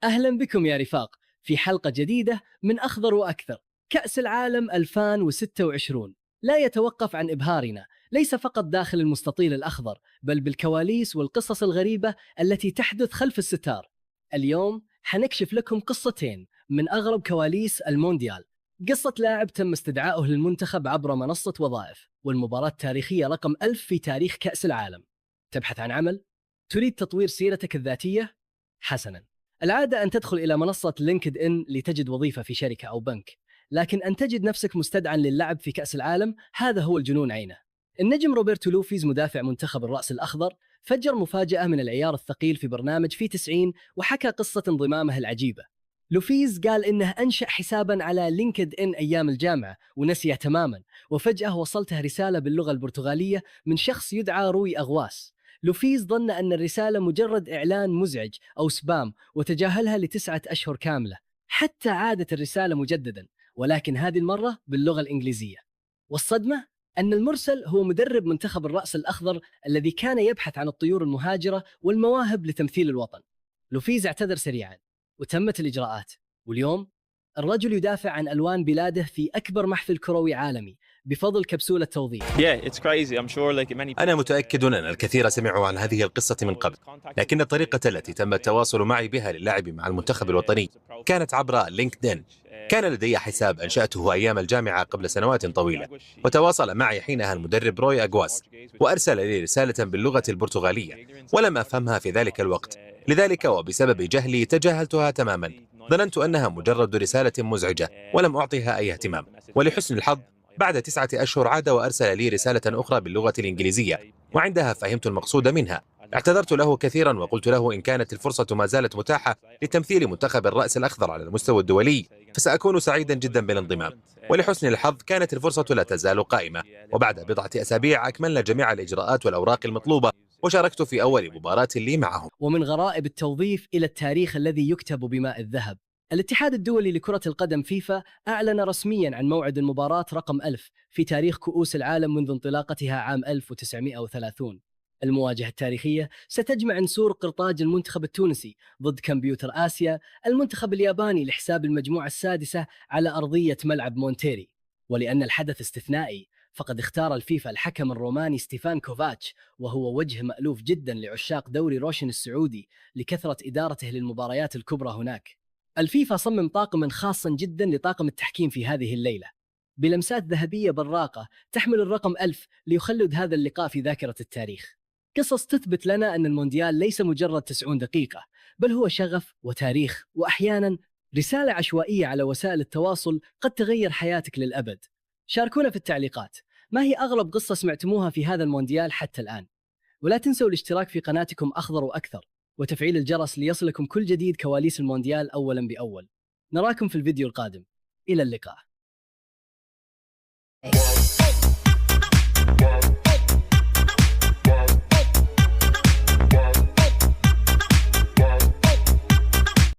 أهلا بكم يا رفاق في حلقة جديدة من أخضر وأكثر. كأس العالم 2026 لا يتوقف عن إبهارنا، ليس فقط داخل المستطيل الأخضر بل بالكواليس والقصص الغريبة التي تحدث خلف الستار. اليوم حنكشف لكم قصتين من أغرب كواليس المونديال. قصة لاعب تم استدعائه للمنتخب عبر منصة وظائف، والمباراة التاريخية رقم 1000 في تاريخ كأس العالم. تبحث عن عمل؟ تريد تطوير سيرتك الذاتية؟ حسناً، العادة أن تدخل إلى منصة لينكد إن لتجد وظيفة في شركة أو بنك، لكن أن تجد نفسك مستدعى للعب في كأس العالم هذا هو الجنون عينه. النجم روبرتو لوفيز مدافع منتخب الرأس الأخضر فجر مفاجأة من العيار الثقيل في برنامج في 90 وحكى قصة انضمامه العجيبة. لوفيز قال إنه أنشأ حساباً على لينكد إن أيام الجامعة ونسيه تماماً، وفجأة وصلته رسالة باللغة البرتغالية من شخص يدعى روي أغواس. لوفيز ظن أن الرسالة مجرد إعلان مزعج أو سبام وتجاهلها ل9 أشهر كاملة، حتى عادت الرسالة مجددا، ولكن هذه المرة باللغة الإنجليزية. والصدمة أن المرسل هو مدرب منتخب الرأس الأخضر الذي كان يبحث عن الطيور المهاجرة والمواهب لتمثيل الوطن. لوفيز اعتذر سريعا وتمت الإجراءات، واليوم الرجل يدافع عن ألوان بلاده في أكبر محفل كروي عالمي بفضل كبسولة توظيف. أنا متأكد أن الكثير سمعوا عن هذه القصة من قبل، لكن الطريقة التي تم التواصل معي بها للعب مع المنتخب الوطني كانت عبر لينكدين. كان لدي حساب أنشأته أيام الجامعة قبل سنوات طويلة، وتواصل معي حينها المدرب روي أغواس وأرسل لي رسالة باللغة البرتغالية ولم أفهمها في ذلك الوقت، لذلك وبسبب جهلي تجاهلتها تماما. ظننت أنها مجرد رسالة مزعجة ولم أعطيها أي اهتمام، ولحسن الحظ بعد 9 أشهر عاد وأرسل لي رسالة أخرى باللغة الإنجليزية، وعندها فهمت المقصود منها. اعتذرت له كثيرا وقلت له إن كانت الفرصة ما زالت متاحة لتمثيل منتخب الرأس الأخضر على المستوى الدولي فسأكون سعيدا جدا بالانضمام. ولحسن الحظ كانت الفرصة لا تزال قائمة، وبعد بضعة أسابيع أكملنا جميع الإجراءات والأوراق المطلوبة وشاركت في أول مباراة لي معهم. ومن غرائب التوظيف إلى التاريخ الذي يكتب بماء الذهب، الاتحاد الدولي لكرة القدم فيفا أعلن رسمياً عن موعد المباراة رقم 1000 في تاريخ كؤوس العالم منذ انطلاقتها عام 1930. المواجهة التاريخية ستجمع نسور قرطاج المنتخب التونسي ضد كمبيوتر آسيا المنتخب الياباني لحساب المجموعة السادسة على أرضية ملعب مونتيري. ولأن الحدث استثنائي فقد اختار الفيفا الحكم الروماني ستيفان كوفاتش، وهو وجه مألوف جدا لعشاق دوري روشن السعودي لكثرة إدارته للمباريات الكبرى هناك. الفيفا صمم طاقما خاصا جدا لطاقم التحكيم في هذه الليلة بلمسات ذهبية براقة تحمل الرقم 1000 ليخلد هذا اللقاء في ذاكرة التاريخ. قصص تثبت لنا أن المونديال ليس مجرد 90 دقيقة، بل هو شغف وتاريخ وأحيانا رسالة عشوائية على وسائل التواصل قد تغير حياتك للأبد. شاركونا في التعليقات، ما هي أغرب قصة سمعتموها في هذا المونديال حتى الآن؟ ولا تنسوا الاشتراك في قناتكم أخضر وأكثر وتفعيل الجرس ليصلكم كل جديد كواليس المونديال أولا بأول. نراكم في الفيديو القادم، إلى اللقاء.